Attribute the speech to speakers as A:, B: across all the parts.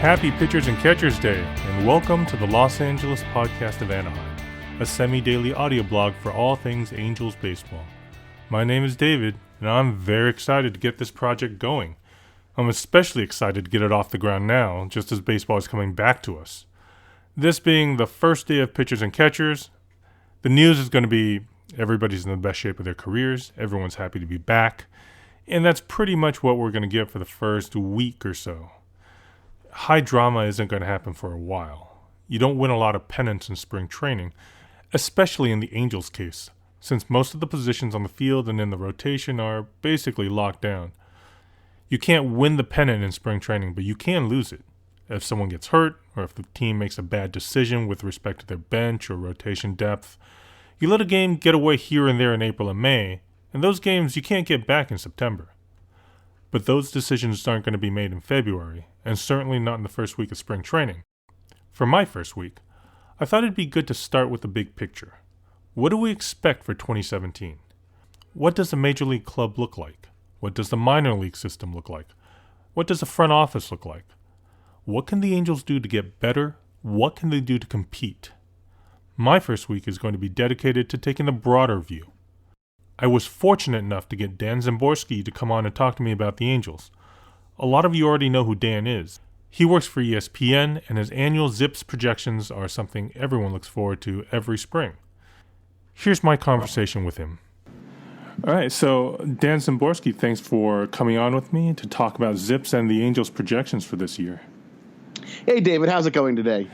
A: Happy Pitchers and Catchers Day, and welcome to the Los Angeles podcast of Anaheim, a semi-daily audio blog for all things Angels baseball. My name is David, and I'm very excited to get this project going. I'm especially excited to get it off the ground now, just as baseball is coming back to us. This being the first day of Pitchers and Catchers, the news is going to be everybody's in the best shape of their careers, everyone's happy to be back, and that's pretty much what we're going to get for the first week or so. High drama isn't going to happen for a while. You don't win a lot of pennants in spring training, especially in the Angels' case, since most of the positions on the field and in the rotation are basically locked down. You can't win the pennant in spring training, but you can lose it. If someone gets hurt, or if the team makes a bad decision with respect to their bench or rotation depth, you let a game get away here and there in April and May, and those games you can't get back in September. But those decisions aren't going to be made in February, and certainly not in the first week of spring training. For my first week, I thought it'd be good to start with the big picture. What do we expect for 2017? What does a major league club look like? What does the minor league system look like? What does the front office look like? What can the Angels do to get better? What can they do to compete? My first week is going to be dedicated to taking the broader view. I was fortunate enough to get Dan Szymborski to come on and talk to me about the Angels. A lot of you already know who Dan is. He works for ESPN, and his annual ZIPS projections are something everyone looks forward to every spring. Here's my conversation with him. All right, so Dan Szymborski, thanks for coming on with me to talk about ZIPS and the Angels' projections for this year.
B: Hey, David, how's it going today?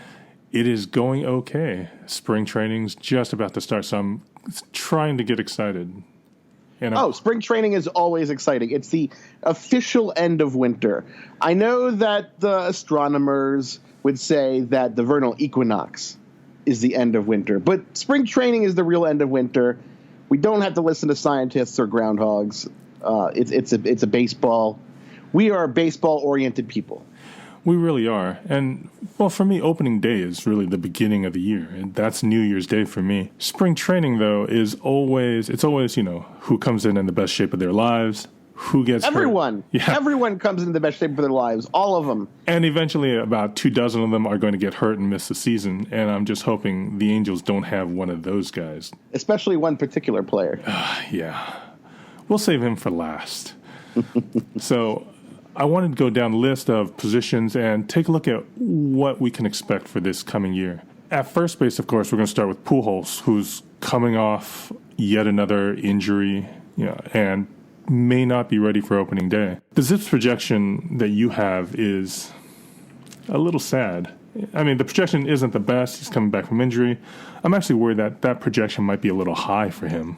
A: It is going okay. Spring training's just about to start, so I'm trying to get excited.
B: Spring training is always exciting. It's the official end of winter. I know that the astronomers would say that the vernal equinox is the end of winter, but spring training is the real end of winter. We don't have to listen to scientists or groundhogs. It's a baseball. We are baseball-oriented people.
A: We really are. And, well, for me, opening day is really the beginning of the year, and that's New Year's Day for me. Spring training, though, is always, who comes in the best shape of their lives, who gets
B: Everyone.
A: hurt. Yeah.
B: Everyone comes in the best shape of their lives, all of them.
A: And eventually about 24 of them are going to get hurt and miss the season, and I'm just hoping the Angels don't have one of those guys.
B: Especially one particular player.
A: Yeah. We'll save him for last. So I wanted to go down the list of positions and take a look at what we can expect for this coming year. At first base, of course, we're going to start with Pujols, who's coming off yet another injury, and may not be ready for opening day. The ZIPS projection that you have is a little sad. I mean, the projection isn't the best. He's coming back from injury. I'm actually worried that projection might be a little high for him.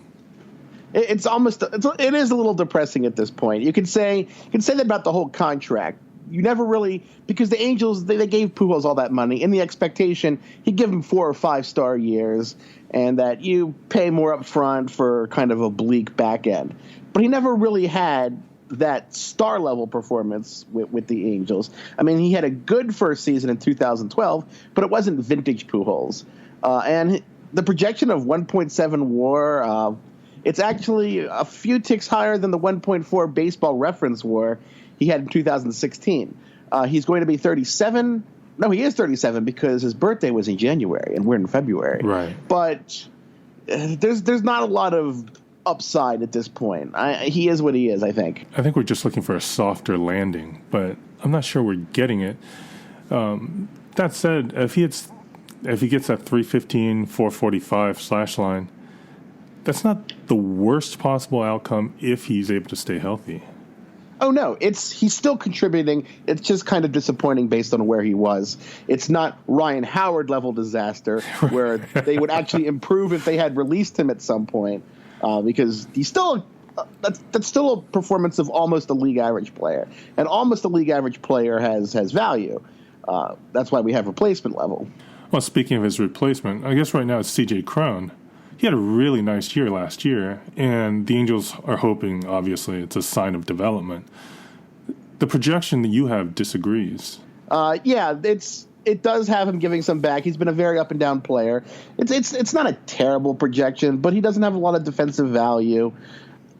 B: It is a little depressing at this point. You could say that about the whole contract. You never really, because the Angels, they gave Pujols all that money in the expectation he'd give them 4 or 5 star years and that you pay more up front for kind of a bleak back end. But he never really had that star level performance with the Angels. I mean, he had a good first season in 2012, but it wasn't vintage Pujols. And the projection of 1.7 WAR, it's actually a few ticks higher than the 1.4 baseball reference WAR he had in 2016. He's going to be 37. No, he is 37 because his birthday was in January and we're in February.
A: Right.
B: But there's not a lot of upside at this point. He is what he is, I think.
A: I think we're just looking for a softer landing, but I'm not sure we're getting it. That said, if he gets that 315, 445 slash line, that's not the worst possible outcome if he's able to stay healthy.
B: Oh, no, he's still contributing. It's just kind of disappointing based on where he was. It's not Ryan Howard level disaster where they would actually improve if they had released him at some point, because he's still that's still a performance of almost a league average player, and almost a league average player has value. That's why we have replacement level.
A: Well, speaking of his replacement, I guess right now it's C.J. Cron. He had a really nice year last year, and the Angels are hoping, obviously, it's a sign of development. The projection that you have disagrees.
B: It does have him giving some back. He's been a very up and down player. It's not a terrible projection, but he doesn't have a lot of defensive value.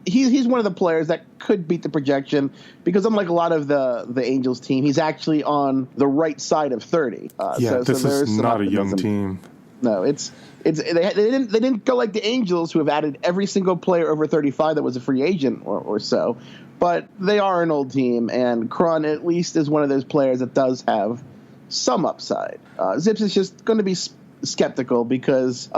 B: he's one of the players that could beat the projection because unlike a lot of the Angels team, he's actually on the right side of 30.
A: This is not a young team.
B: No, they didn't go like the Angels, who have added every single player over 35 that was a free agent or so. But they are an old team, and Cron at least is one of those players that does have some upside. ZIPS is just going to be skeptical because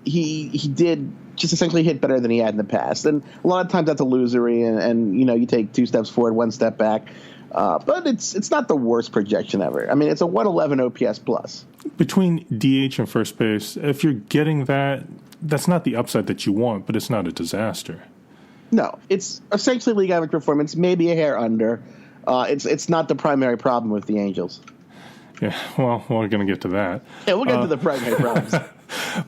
B: he did just essentially hit better than he had in the past. And a lot of times that's illusory, and you take 2 steps forward, 1 step back. But it's not the worst projection ever. I mean, it's a 111 OPS plus. Between
A: DH and first base, if you're getting that, that's not the upside that you want, but it's not a disaster.
B: No, it's essentially league average performance, maybe a hair under. It's not the primary problem with the Angels.
A: Yeah, well, we're going to get to that.
B: Yeah, we'll get to the primary problems.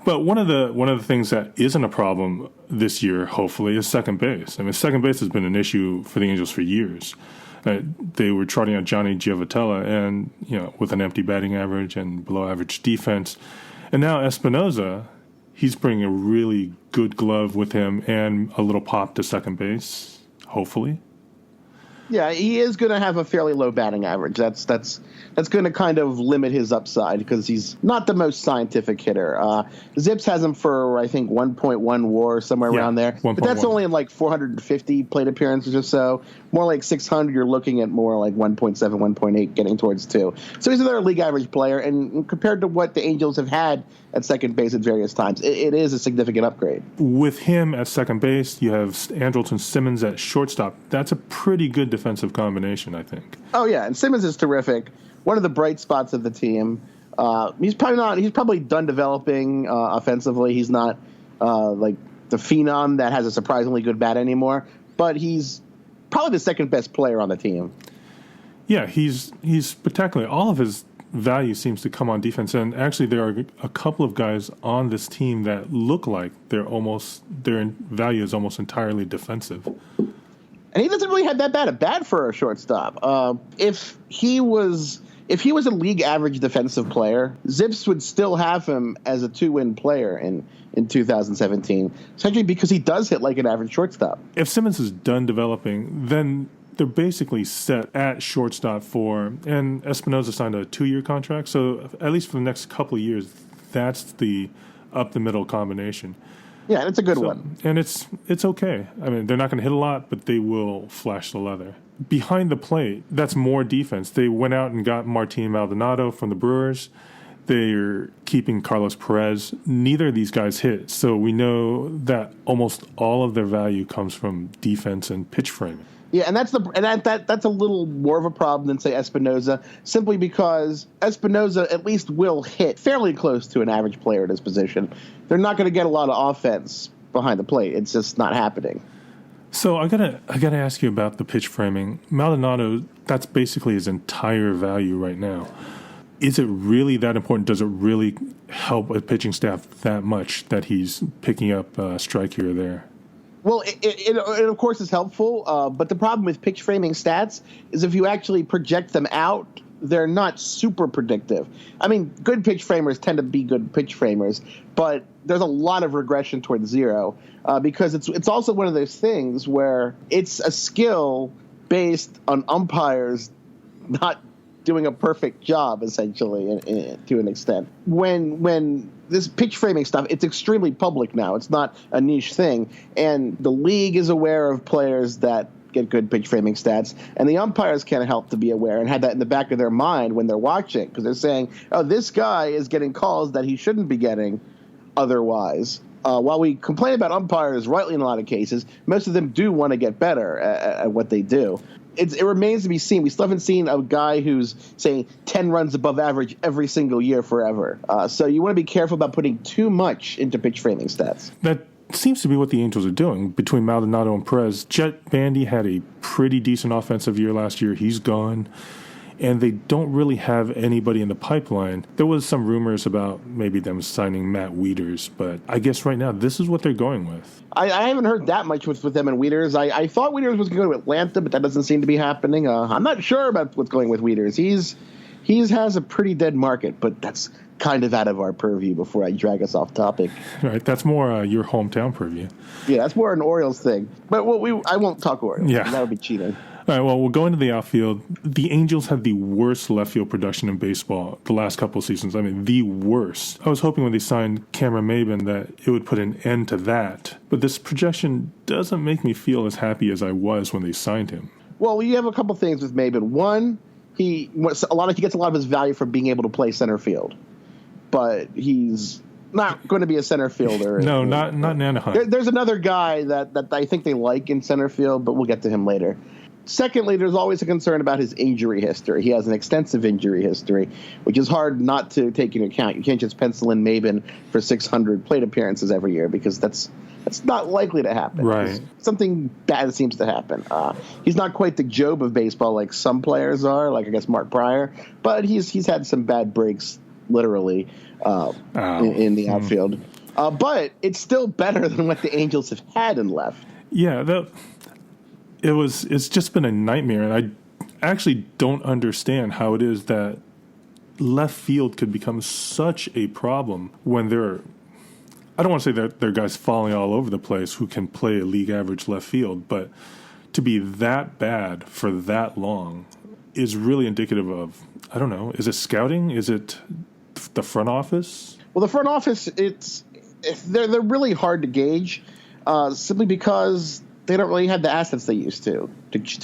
A: But one of the things that isn't a problem this year, hopefully, is second base. I mean, second base has been an issue for the Angels for years. They were trotting out Johnny Giavotella, and with an empty batting average and below average defense, and now Espinoza, he's bringing a really good glove with him and a little pop to second base, hopefully. Yeah, he is going to have a fairly low batting average. That's going to kind of limit his upside because he's not the most scientific hitter. ZIPS has him for, I think, 1.1 WAR, somewhere around there. 1. But that's only in like 450 plate appearances or so. More like 600, you're looking at more like 1.7, 1.8, getting towards 2. So he's another league average player, and compared to what the Angels have had at second base at various times, it is a significant upgrade. With him at second base, you have Andrelton Simmons at shortstop. That's a pretty good defensive combination, I think. Oh, yeah, and Simmons is terrific. One of the bright spots of the team. He's probably done developing offensively. He's not like the phenom that has a surprisingly good bat anymore, but he's probably the second best player on the team. Yeah, he's spectacular. All of his value seems to come on defense, and actually there are a couple of guys on this team that look like their value is almost entirely defensive. And he doesn't really have that bad a bat for a shortstop. If he was a league average defensive player, ZIPS would still have him as a 2-win player in 2017, essentially because he does hit like an average shortstop. If Simmons is done developing, then they're basically set at shortstop and Espinoza signed a 2-year contract, so at least for the next couple of years, that's the up-the-middle combination. Yeah, and it's a good one. And it's okay. I mean, they're not going to hit a lot, but they will flash the leather. Behind the plate, that's more defense. They went out and got Martin Maldonado from the Brewers. They're keeping Carlos Perez. Neither of these guys hit, so we know that almost all of their value comes from defense and pitch framing. Yeah, and that's a little more of a problem than, say, Espinoza, simply because Espinoza at least will hit fairly close to an average player at his position. They're not going to get a lot of offense behind the plate. It's just not happening. So I gotta ask you about the pitch framing. Maldonado, that's basically his entire value right now. Is it really that important? Does it really help a pitching staff that much that he's picking up a strike here or there? Well, it of course is helpful, but the problem with pitch framing stats is if you actually project them out, they're not super predictive. I mean, good pitch framers tend to be good pitch framers, but there's a lot of regression towards zero because it's also one of those things where it's a skill based on umpires not doing a perfect job, essentially, to an extent. When this pitch framing stuff, it's extremely public now. It's not a niche thing. And the league is aware of players that get good pitch framing stats, and the umpires can't help to be aware and have that in the back of their mind when they're watching, because they're saying, oh, this guy is getting calls that he shouldn't be getting otherwise. While we complain about umpires rightly in a lot of cases, most of them do want to get better at what they do. It remains to be seen. We still haven't seen a guy who's, say, 10 runs above average every single year forever. So you want to be careful about putting too much into pitch framing stats. That seems to be what the Angels are doing between Maldonado and Perez. Jet Bandy had a pretty decent offensive year last year. He's gone. And they don't really have anybody in the pipeline. There was some rumors about maybe them signing Matt Wieters, but I guess right now this is what they're going with. I haven't heard that much with them and Wieters. I thought Wieters was going to go to Atlanta, but that doesn't seem to be happening. I'm not sure about what's going with Wieters.
B: he has a pretty dead market, but that's kind of out of our purview before I drag us off topic.
A: Right, that's more your hometown purview.
B: Yeah, that's more an Orioles thing. But I won't talk Orioles.
A: Yeah.
B: That would be cheating.
A: All right, well, we'll go into the outfield. The Angels had the worst left field production in baseball the last couple of seasons. I mean, the worst. I was hoping when they signed Cameron Maybin that it would put an end to that. But this projection doesn't make me feel as happy as I was when they signed him.
B: Well, you have a couple things with Maybin. One, he gets a lot of his value from being able to play center field. But he's not going to be a center fielder.
A: No, not in Anaheim.
B: There's another guy that I think they like in center field, but we'll get to him later. Secondly, there's always a concern about his injury history. He has an extensive injury history, which is hard not to take into account. You can't just pencil in Maybin for 600 plate appearances every year because that's not likely to happen.
A: Right.
B: Something bad seems to happen. He's not quite the Job of baseball like some players are, like I guess Mark Pryor, but he's had some bad breaks, literally, in the outfield. But it's still better than what the Angels have had in left.
A: Yeah, it's just been a nightmare, and I actually don't understand how it is that left field could become such a problem when I don't want to say that there are guys falling all over the place who can play a league average left field, but to be that bad for that long is really indicative of, I don't know, is it scouting? Is it the front office?
B: Well, the front office, they're really hard to gauge simply because they don't really have the assets they used to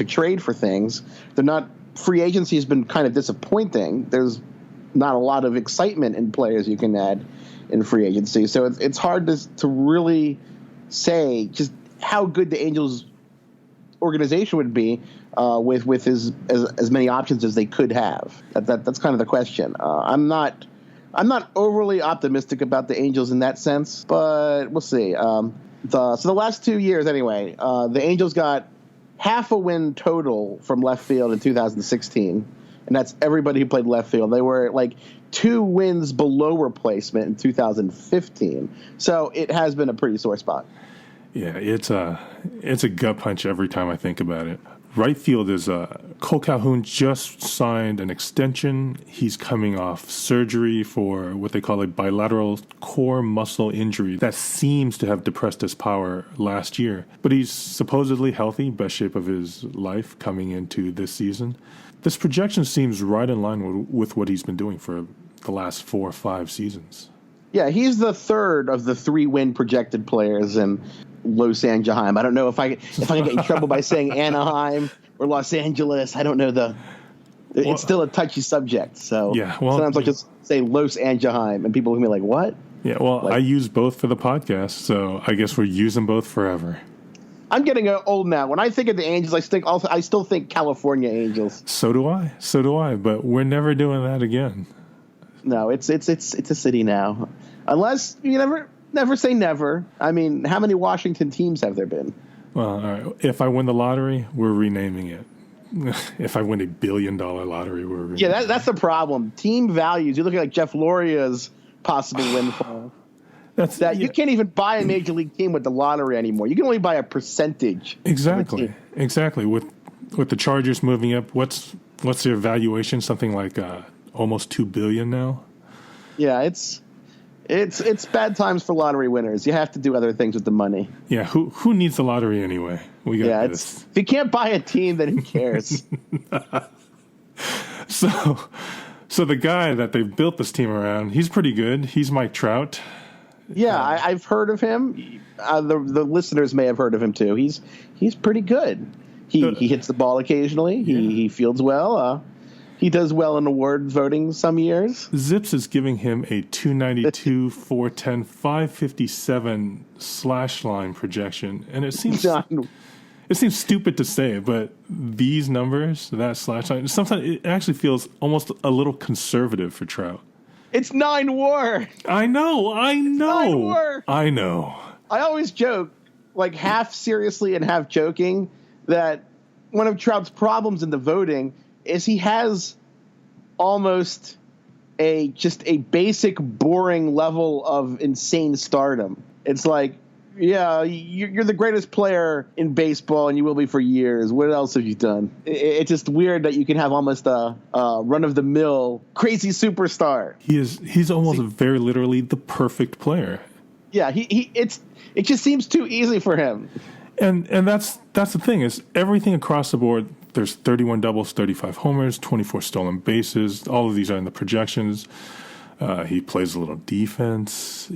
B: trade for things. They're not. Free agency has been kind of disappointing. There's not a lot of excitement in players you can add in free agency, so it's hard to really say just how good the Angels organization would be with as many options as they could have. That's kind of the question. I'm not overly optimistic about the Angels in that sense, but we'll see. So the last 2 years, anyway, the Angels got half a win total from left field in 2016, and that's everybody who played left field. They were like 2 wins below replacement in 2015, so it has been a pretty sore spot.
A: Yeah, it's a gut punch every time I think about it. Right field is Cole Calhoun just signed an extension. He's coming off surgery for what they call a bilateral core muscle injury that seems to have depressed his power last year. But he's supposedly healthy, best shape of his life coming into this season. This projection seems right in line with what he's been doing for the last 4 or 5 seasons.
B: Yeah, he's the third of the 3 win projected players in Los Angeles. I don't know if I can get in trouble by saying Anaheim or Los Angeles. I don't know it's still a touchy subject. So
A: yeah, well,
B: sometimes I just say Los Angeles and people can be like, what?
A: Yeah, well, I use both for the podcast, so I guess we're using both forever.
B: I'm getting old now. When I think of the Angels, I still think California Angels.
A: So do I, but we're never doing that again.
B: No, it's a city now. Unless you never say never. I mean, how many Washington teams have there been?
A: Well, all right. If I win the lottery, we're renaming it. If I win $1 billion lottery, we're renaming
B: it. That's the problem. Team values. You look at like Jeff Loria's possible windfall. You can't even buy a major league team with the lottery anymore. You can only buy a percentage.
A: Exactly. With the Chargers moving up, what's their valuation? Something like almost $2 billion now.
B: Yeah, it's bad times for lottery winners. You have to do other things with the money.
A: Yeah, who needs the lottery anyway? We got this.
B: If you can't buy a team, then who cares?
A: So the guy that they've built this team around, he's pretty good. He's Mike Trout.
B: Yeah, I've heard of him. The listeners may have heard of him too. He's pretty good. He hits the ball occasionally. He fields well. He does well in award voting some years.
A: ZIPS is giving him a 292, 410, 557 slash line projection, and it seems stupid to say, but these numbers, that slash line, sometimes it actually feels almost a little conservative for Trout.
B: It's 9 WAR.
A: I know.
B: It's 9 WAR.
A: I know.
B: I always joke, like half seriously and half joking, that one of Trout's problems in the voting is he has almost just a basic boring level of insane stardom. It's like Yeah, you're the greatest player in baseball, and you will be for years. What else have you done? It's just weird that you can have almost a run-of-the-mill crazy superstar.
A: He's almost very literally the perfect player.
B: Yeah, it just seems too easy for him.
A: And that's the thing is everything across the board. There's 31 doubles, 35 homers, 24 stolen bases. All of these are in the projections. He plays a little defense.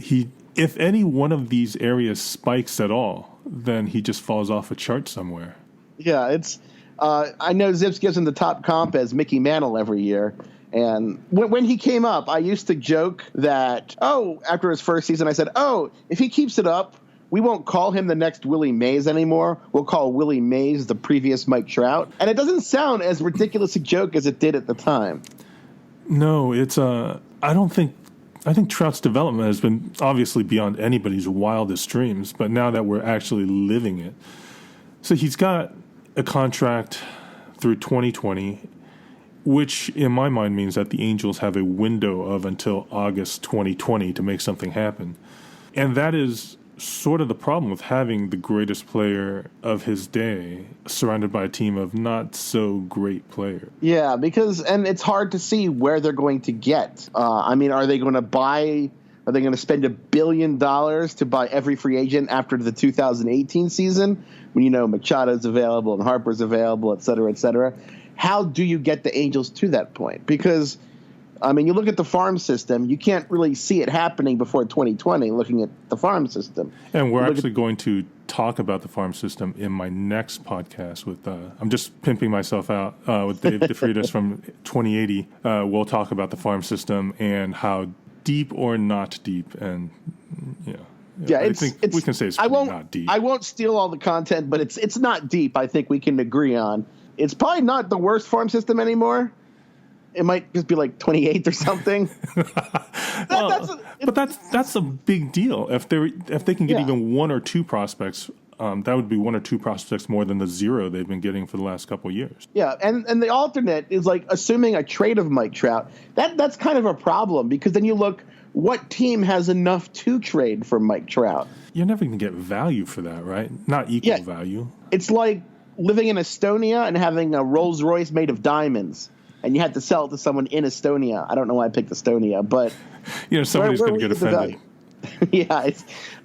A: If any one of these areas spikes at all, then he just falls off a chart somewhere.
B: Yeah, it's. I know ZIPS gives him the top comp as Mickey Mantle every year. And when he came up, I used to joke that, after his first season, I said, if he keeps it up, we won't call him the next Willie Mays anymore. We'll call Willie Mays the previous Mike Trout. And it doesn't sound as ridiculous a joke as it did at the time.
A: No, it's I think Trout's development has been obviously beyond anybody's wildest dreams, but now that we're actually living it. So he's got a contract through 2020, which in my mind means that the Angels have a window of until August 2020 to make something happen. And that is sort of the problem with having the greatest player of his day surrounded by a team of not so great players.
B: Yeah, and it's hard to see where they're going to get. Are they going to spend $1 billion to buy every free agent after the 2018 season when Machado's available and Harper's available, et cetera, et cetera? How do you get the Angels to that point? Because you look at the farm system, you can't really see it happening before 2020 looking at the farm system.
A: And we're actually going to talk about the farm system in my next podcast with, I'm just pimping myself out, with Dave DeFreitas from 2080. We'll talk about the farm system and how deep or not deep. And, I think we can say it's not deep.
B: I won't steal all the content, but it's not deep, I think we can agree on. It's probably not the worst farm system anymore. It might just be like 28th or something.
A: But that's a big deal. If they can get even one or two prospects, that would be one or two prospects more than the zero they've been getting for the last couple of years.
B: Yeah, and the alternate is like assuming a trade of Mike Trout. That's kind of a problem because then you look, what team has enough to trade for Mike Trout?
A: You're never going to get value for that, right? Not equal value.
B: It's like living in Estonia and having a Rolls Royce made of diamonds. And you had to sell it to someone in Estonia. I don't know why I picked Estonia, but
A: somebody's going to get offended.
B: Yeah,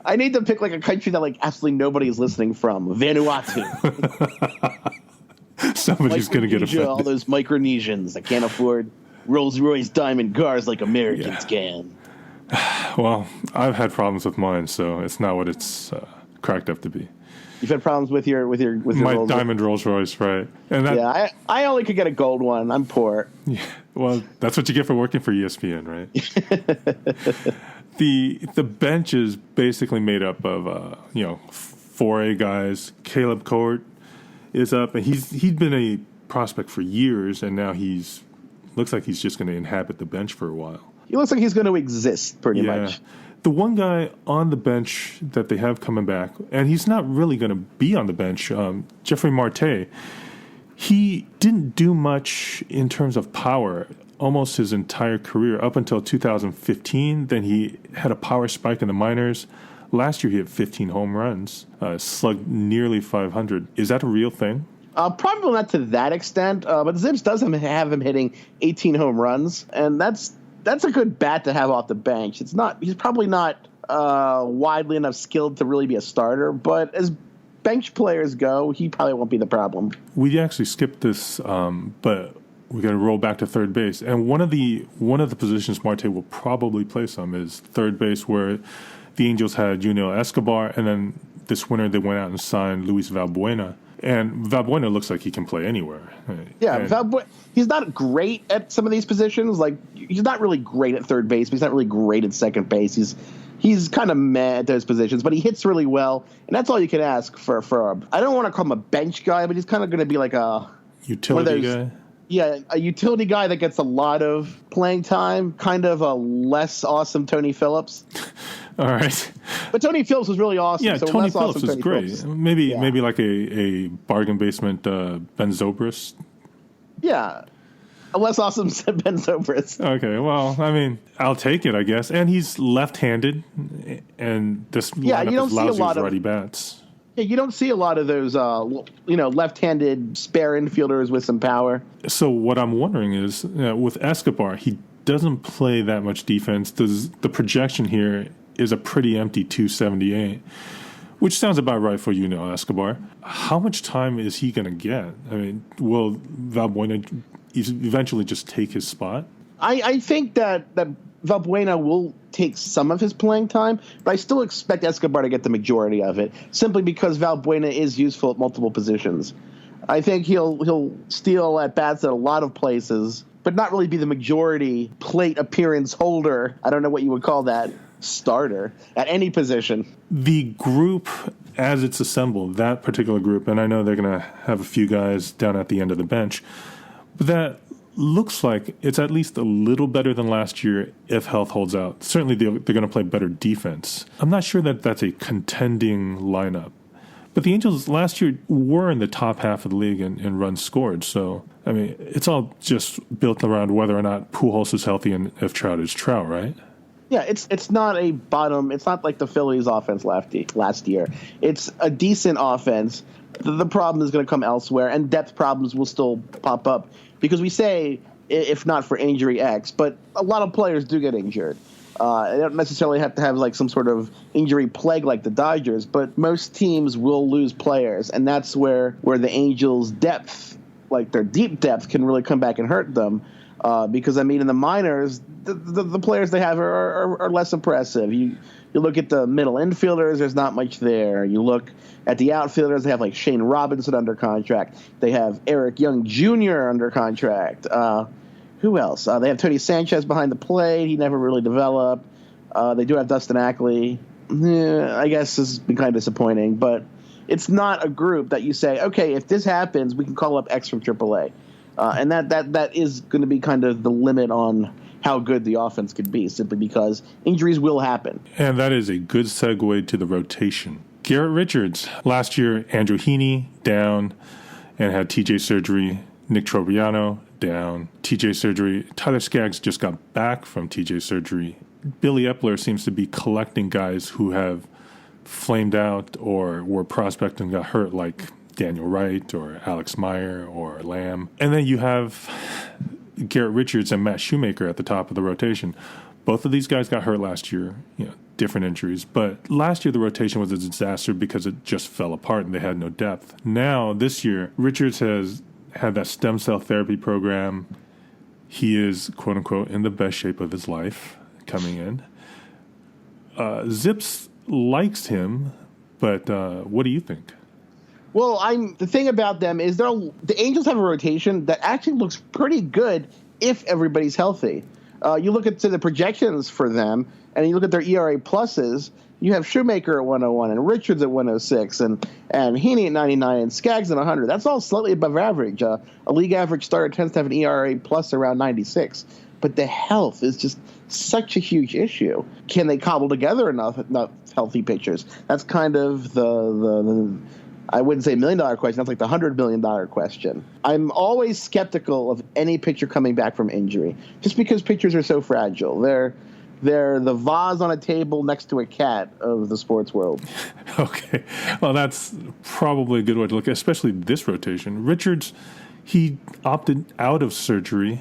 B: I need to pick like a country that like absolutely nobody is listening from. Vanuatu.
A: Somebody's going to get offended.
B: All those Micronesians that can't afford Rolls Royce diamond cars like Americans can.
A: Well, I've had problems with mine, so it's not what it's cracked up to be.
B: You've had problems with your
A: my
B: Rolls
A: diamond Rolls Royce, right? And
B: I only could get a gold one. I'm poor.
A: Yeah, well, that's what you get for working for ESPN, right? The bench is basically made up of 4A guys. Caleb Court is up, and he'd been a prospect for years, and now looks like he's just going to inhabit the bench for a while.
B: He looks like he's going to exist pretty much.
A: The one guy on the bench that they have coming back, and he's not really going to be on the bench, Jeffrey Marte, he didn't do much in terms of power almost his entire career up until 2015. Then he had a power spike in the minors. Last year he hit 15 home runs, slugged nearly 500. Is that a real thing?
B: Probably not to that extent, but ZIPS does have him hitting 18 home runs, and that's a good bat to have off the bench. He's probably not widely enough skilled to really be a starter, but as bench players go, he probably won't be the problem.
A: We actually skipped this, but we got to roll back to third base. And one of the positions Marte will probably play some is third base, where the Angels had Junior Escobar, and then this winter they went out and signed Luis Valbuena. And Valbuena looks like he can play anywhere.
B: Yeah, he's not great at some of these positions. Like, he's not really great at third base, but he's not really great at second base. He's kind of meh at those positions, but he hits really well, and that's all you can ask for I don't want to call him a bench guy, but he's kind of going to be like a
A: utility guy.
B: Yeah, a utility guy that gets a lot of playing time, kind of a less awesome Tony Phillips.
A: All right.
B: But Tony Phillips was really awesome.
A: Yeah,
B: so
A: Tony Phillips
B: awesome
A: was
B: Tony
A: great.
B: Phillips.
A: Maybe like a bargain basement Ben Zobrist.
B: Yeah. Unless Awesome bends over it.
A: Okay, well, I mean, I'll take it, I guess. And he's left-handed, and this lineup is lousy with righty bats.
B: Yeah, you don't see a lot of those, left-handed spare infielders with some power.
A: So what I'm wondering is, with Escobar, he doesn't play that much defense. The projection here is a pretty empty 278, which sounds about right for Escobar. How much time is he going to get? I mean, will Valbuena eventually just take his spot?
B: I think that Valbuena will take some of his playing time, but I still expect Escobar to get the majority of it, simply because Valbuena is useful at multiple positions. I think he'll steal at bats at a lot of places, but not really be the majority plate appearance holder. I don't know what you would call that, starter at any position.
A: The group, as it's assembled, that particular group, and I know they're going to have a few guys down at the end of the bench, but that looks like it's at least a little better than last year if health holds out. Certainly they're going to play better defense. I'm not sure that that's a contending lineup. But the Angels last year were in the top half of the league in runs scored. So, I mean, it's all just built around whether or not Pujols is healthy and if Trout is Trout, right?
B: Yeah, it's not a bottom. It's not like the Phillies' offense last year. It's a decent offense. The problem is going to come elsewhere, and depth problems will still pop up. Because we say, if not for injury X, but a lot of players do get injured. They don't necessarily have to have like some sort of injury plague like the Dodgers, but most teams will lose players, and that's where the Angels' depth, like their deep depth, can really come back and hurt them. Because, I mean, in the minors, the players they have are less impressive. You look at the middle infielders, there's not much there. You look at the outfielders, they have like Shane Robinson under contract. They have Eric Young Jr. under contract. Who else? They have Tony Sanchez behind the plate. He never really developed. They do have Dustin Ackley. I guess this has been kind of disappointing, but it's not a group that you say, okay, if this happens, we can call up X from AAA. And that is going to be kind of the limit on how good the offense could be, simply because injuries will happen.
A: And that is a good segue to the rotation. Garrett Richards. Last year, Andrew Heaney down and had TJ surgery. Nick Trobriano down. TJ surgery. Tyler Skaggs just got back from TJ surgery. Billy Epler seems to be collecting guys who have flamed out or were prospecting and got hurt, like Daniel Wright or Alex Meyer or Lamb. And then you have Garrett Richards and Matt Shoemaker at the top of the rotation. Both of these guys got hurt last year, different injuries. But last year the rotation was a disaster because it just fell apart and they had no depth. Now, this year, Richards has had that stem cell therapy program. He is, quote unquote, in the best shape of his life coming in. ZIPS likes him, but what do you think?
B: Well, the thing about them is the Angels have a rotation that actually looks pretty good if everybody's healthy. You look at the projections for them, and you look at their ERA pluses. You have Shoemaker at 101 and Richards at 106 and Heaney at 99 and Skaggs at 100. That's all slightly above average. A league average starter tends to have an ERA plus around 96. But the health is just such a huge issue. Can they cobble together enough healthy pitchers? That's kind of the I wouldn't say $1 million question. That's like the $100 million question. I'm always skeptical of any pitcher coming back from injury, just because pitchers are so fragile. They're the vase on a table next to a cat of the sports world.
A: Okay. Well, that's probably a good way to look at it, especially this rotation. Richards, he opted out of surgery,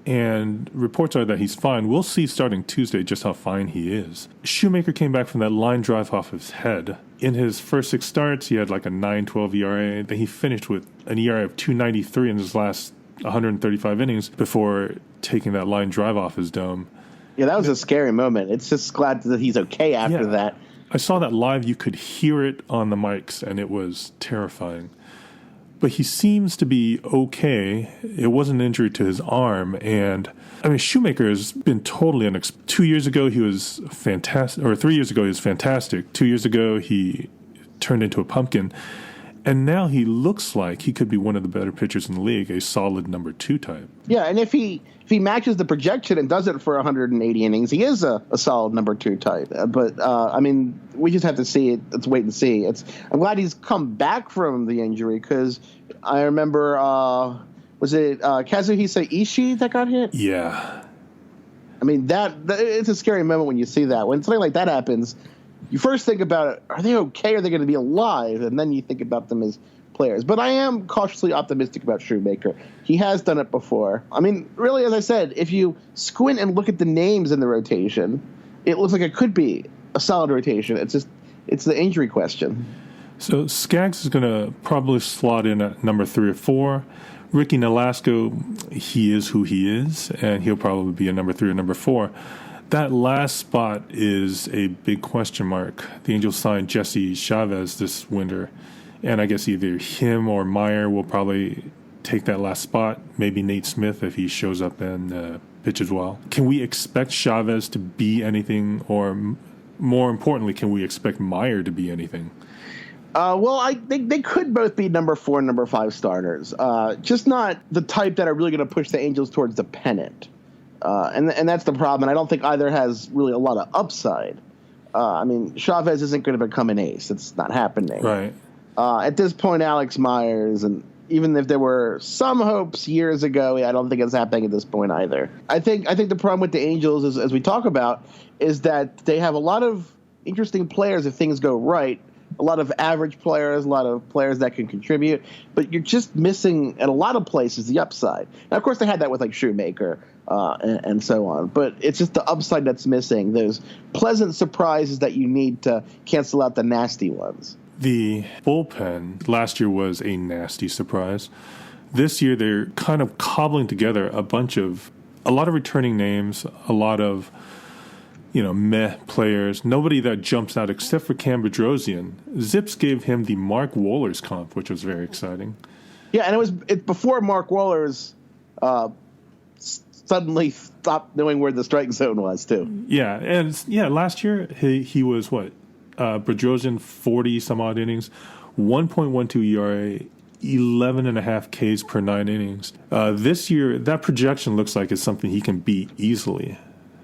A: and reports are that he's fine. We'll see starting Tuesday just how fine he is. Shoemaker came back from that line drive off his head. In his first 6 starts, he had like a 9.12 ERA. Then he finished with an ERA of 2.93 in his last 135 innings before taking that line drive off his dome.
B: Yeah, that was a scary moment. It's just glad that he's okay after that.
A: I saw that live. You could hear it on the mics, and it was terrifying. But he seems to be okay. It wasn't an injury to his arm. And, I mean, Shoemaker has been totally unexpected. 2 years ago, he was fantastic. Or 3 years ago, he was fantastic. 2 years ago, he turned into a pumpkin. And now he looks like he could be one of the better pitchers in the league, a solid number 2 type.
B: Yeah, and if he matches the projection and does it for 180 innings, he is a solid number 2 type. But, I mean, we just have to see it. Let's wait and see. I'm glad he's come back from the injury, because I remember Was it Kazuhisa Ishii that got hit?
A: Yeah.
B: I mean, that it's a scary moment when you see that. When something like that happens, you first think about it, are they okay? Are they going to be alive? And then you think about them as players. But I am cautiously optimistic about Shoemaker. He has done it before. I mean, really, as I said, if you squint and look at the names in the rotation, it looks like it could be a solid rotation. It's the injury question.
A: So Skaggs is going to probably slot in at number 3 or 4. Ricky Nolasco, he is who he is, and he'll probably be a number 3 or number 4. That last spot is a big question mark. The Angels signed Jesse Chavez this winter, and I guess either him or Meyer will probably take that last spot. Maybe Nate Smith if he shows up and pitches well. Can we expect Chavez to be anything, or more importantly, can we expect Meyer to be anything?
B: Well, I think they could both be number 4 and number 5 starters. Just not the type that are really going to push the Angels towards the pennant. And that's the problem. And I don't think either has really a lot of upside. I mean, Chavez isn't going to become an ace. It's not happening.
A: Right.
B: At this point, Alex Myers, and even if there were some hopes years ago, I don't think it's happening at this point either. I think the problem with the Angels, is, as we talk about, is that they have a lot of interesting players if things go right. A lot of average players, a lot of players that can contribute, but you're just missing at a lot of places the upside. Now, of course, they had that with like Shoemaker and so on, but it's just the upside that's missing. Those pleasant surprises that you need to cancel out the nasty ones.
A: The bullpen last year was a nasty surprise. This year, they're kind of cobbling together a lot of returning names, a lot of meh players. Nobody that jumps out except for Cam Bedrosian. ZIPS gave him the Mark Wohlers comp, which was very exciting.
B: Yeah, and it's before Mark Wohlers suddenly stopped knowing where the strike zone was, too.
A: Yeah, and last year he was what? Bedrosian, 40-some-odd innings, 1.12 ERA, 11.5 Ks per 9 innings. This year, that projection looks like it's something he can beat easily.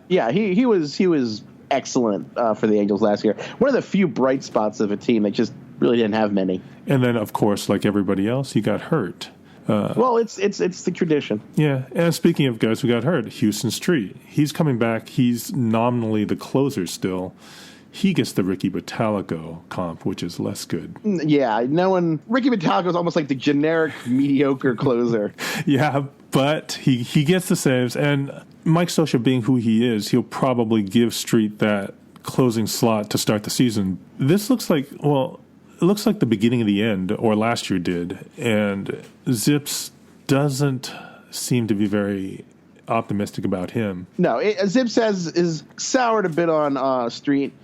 B: Yeah, he was excellent for the Angels last year. One of the few bright spots of a team that just really didn't have many.
A: And then, of course, like everybody else, he got hurt.
B: Well, it's the tradition.
A: Yeah, and speaking of guys who got hurt, Houston Street. He's coming back. He's nominally the closer still. He gets the Ricky Bottalico comp, which is less good.
B: Yeah, Ricky Bottalico is almost like the generic mediocre closer.
A: Yeah, but he gets the saves, and Mike Scioscia being who he is, he'll probably give Street that closing slot to start the season. This looks like, it looks like the beginning of the end, or last year did, and ZIPS doesn't seem to be very optimistic about him. No,
B: ZIPS is soured a bit on Street.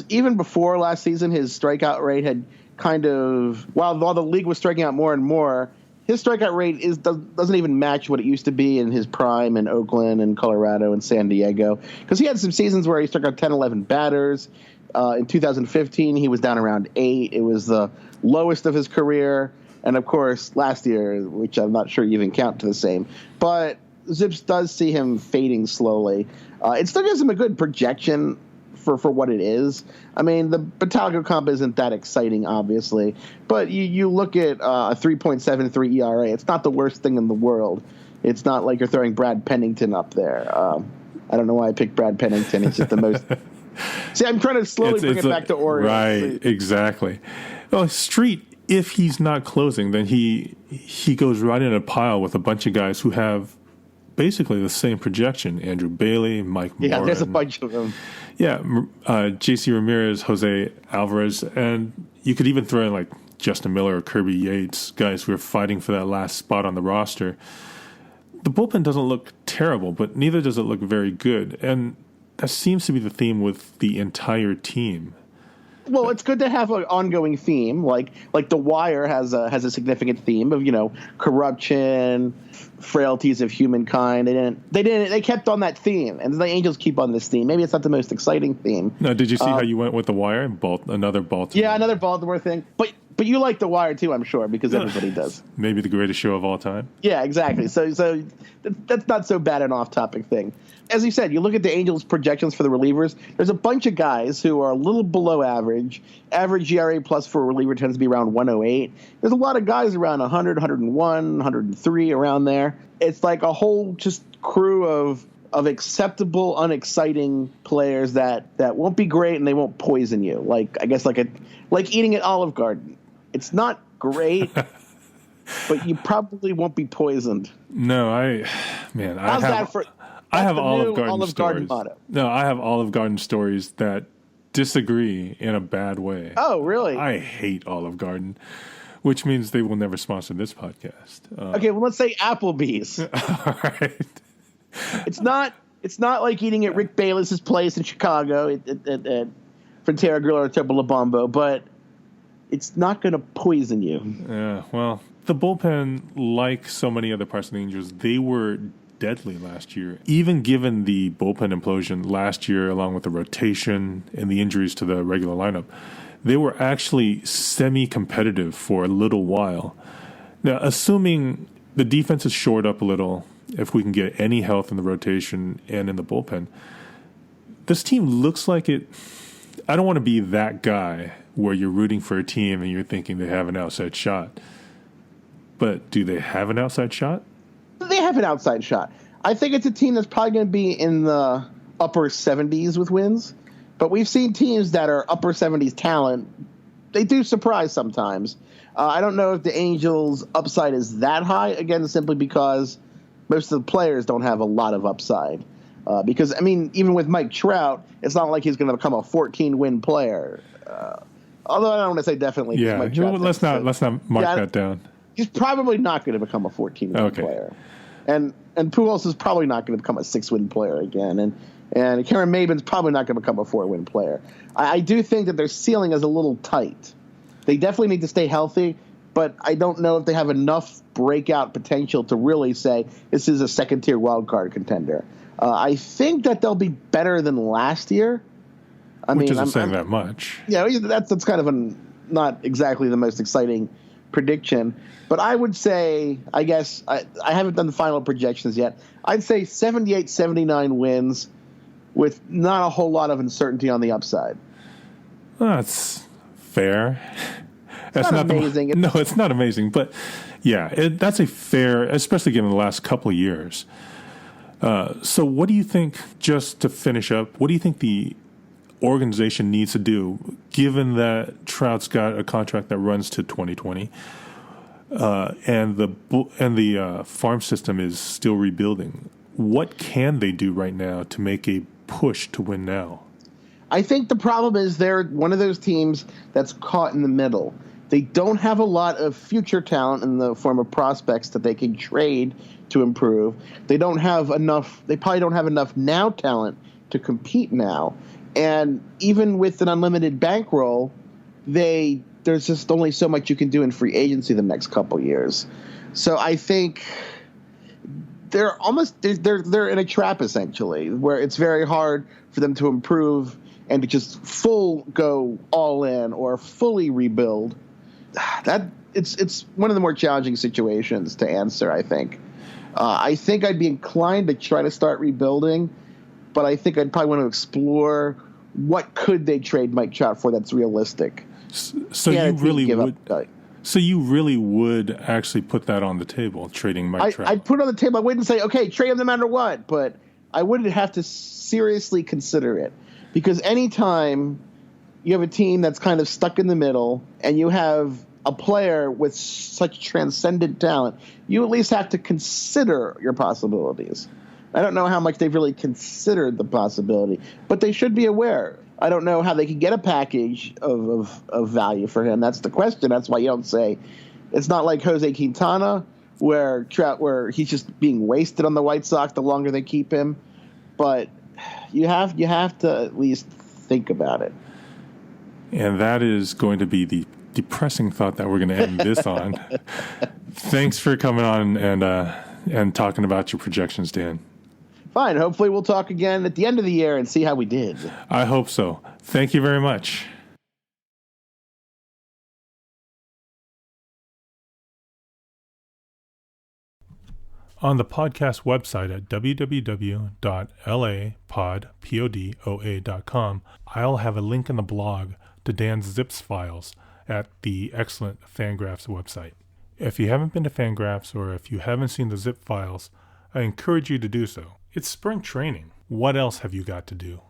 B: Even before last season, his strikeout rate had kind of, while the league was striking out more and more, his strikeout rate doesn't even match what it used to be in his prime in Oakland and Colorado and San Diego. Because he had some seasons where he struck out 10, 11 batters. In 2015, he was down around 8. It was the lowest of his career. And, of course, last year, which I'm not sure you even count to the same. But ZIPS does see him fading slowly. It still gives him a good projection for what it is. I mean, the Bottalico comp isn't that exciting, obviously, but you look at a 3.73 ERA. It's not the worst thing in the world. It's not like you're throwing Brad Pennington up there. I don't know why I picked Brad Pennington. It's just the most. See, I'm trying to slowly bring it back to Orioles.
A: Right, exactly. Well, Street, if he's not closing, then he goes right in a pile with a bunch of guys who have basically the same projection. Andrew Bailey, Mike Moore.
B: Yeah, there's a bunch of them.
A: Yeah, J.C. Ramirez, Jose Alvarez, and you could even throw in like Justin Miller or Kirby Yates, guys who are fighting for that last spot on the roster. The bullpen doesn't look terrible, but neither does it look very good, and that seems to be the theme with the entire team.
B: Well, it's good to have an ongoing theme, like The Wire has a significant theme of corruption, frailties of humankind. They kept on that theme, and the Angels keep on this theme. Maybe it's not the most exciting theme.
A: Now, did you see how you went with The Wire? Another Baltimore.
B: Yeah, another Baltimore thing. But But you like The Wire too, I'm sure, because everybody does.
A: Maybe the greatest show of all time.
B: Yeah, exactly. So that's not so bad an off-topic thing. As you said, you look at the Angels' projections for the relievers. There's a bunch of guys who are a little below average. Average ERA plus for a reliever tends to be around 108. There's a lot of guys around 100, 101, 103, around there. It's like a whole just crew of acceptable, unexciting players that won't be great and they won't poison you. Like, I guess like eating at Olive Garden. It's not great, but you probably won't be poisoned.
A: No, I have Olive Garden stories. No, I have Olive Garden stories that disagree in a bad way.
B: Oh, really?
A: I hate Olive Garden, which means they will never sponsor this podcast.
B: Okay, well, let's say Applebee's.
A: All right.
B: It's not like eating at Rick Bayless's place in Chicago at Frontera Grill or Temple of Bombo, but it's not going to poison you.
A: Yeah, well, the bullpen, like so many other parts of the Angels, they were deadly last year. Even given the bullpen implosion last year, along with the rotation and the injuries to the regular lineup, they were actually semi-competitive for a little while. Now, assuming the defense is shored up a little, if we can get any health in the rotation and in the bullpen, this team looks like it. I don't want to be that guy where you're rooting for a team and you're thinking they have an outside shot. But do they have an outside shot?
B: They have an outside shot. I think it's a team that's probably going to be in the upper 70s with wins. But we've seen teams that are upper 70s talent. They do surprise sometimes. I don't know if the Angels' upside is that high, again, simply because most of the players don't have a lot of upside. Because, I mean, even with Mike Trout, it's not like he's going to become a 14-win player. Although I don't want to say definitely.
A: Yeah,
B: Mike Trout
A: let's not mark that down.
B: He's probably not going to become a 14-win player. And Pujols is probably not going to become a 6-win player again. And Karen Maben's probably not going to become a 4-win player. I do think that their ceiling is a little tight. They definitely need to stay healthy, but I don't know if they have enough breakout potential to really say this is a second-tier wildcard contender. I think that they'll be better than last year.
A: Which isn't saying that much.
B: Yeah, that's kind of not exactly the most exciting prediction. But I would say, I guess, I haven't done the final projections yet. I'd say 78, 79 wins with not a whole lot of uncertainty on the upside.
A: Well, that's fair.
B: That's not amazing.
A: No, it's not amazing. But, yeah, that's a fair, especially given the last couple of years. So what do you think, just to finish up, what do you think the organization needs to do, given that Trout's got a contract that runs to 2020, and the farm system is still rebuilding? What can they do right now to make a push to win now?
B: I think the problem is they're one of those teams that's caught in the middle. They don't have a lot of future talent in the form of prospects that they can trade to improve. They don't have enough. They probably don't have enough now talent to compete now. And even with an unlimited bankroll, there's just only so much you can do in free agency the next couple years. So I think they're in a trap essentially, where it's very hard for them to improve and to just go all in or fully rebuild. That it's one of the more challenging situations to answer, I think. I think I'd be inclined to try to start rebuilding, but I think I'd probably want to explore what could they trade Mike Trout for that's realistic.
A: So you really would actually put that on the table, trading Mike Trout?
B: I'd put it on the table. I wouldn't say, okay, trade him no matter what, but I wouldn't have to seriously consider it. Because anytime you have a team that's kind of stuck in the middle and you have a player with such transcendent talent, you at least have to consider your possibilities. I don't know how much they've really considered the possibility, but they should be aware. I don't know how they can get a package of value for him. That's the question. That's why you don't say it's not like Jose Quintana where he's just being wasted on the White Sox the longer they keep him. But you have to at least think about it.
A: And that is going to be the depressing thought that we're going to end this on. Thanks for coming on and talking about your projections, Dan.
B: Fine. Hopefully we'll talk again at the end of the year and see how we did.
A: I hope so. Thank you very much. On the podcast website at www.lapodpoda.com, I'll have a link in the blog to Dan's ZIPS files at the excellent Fangraphs website. If you haven't been to Fangraphs or if you haven't seen the zip files, I encourage you to do so. It's spring training. What else have you got to do?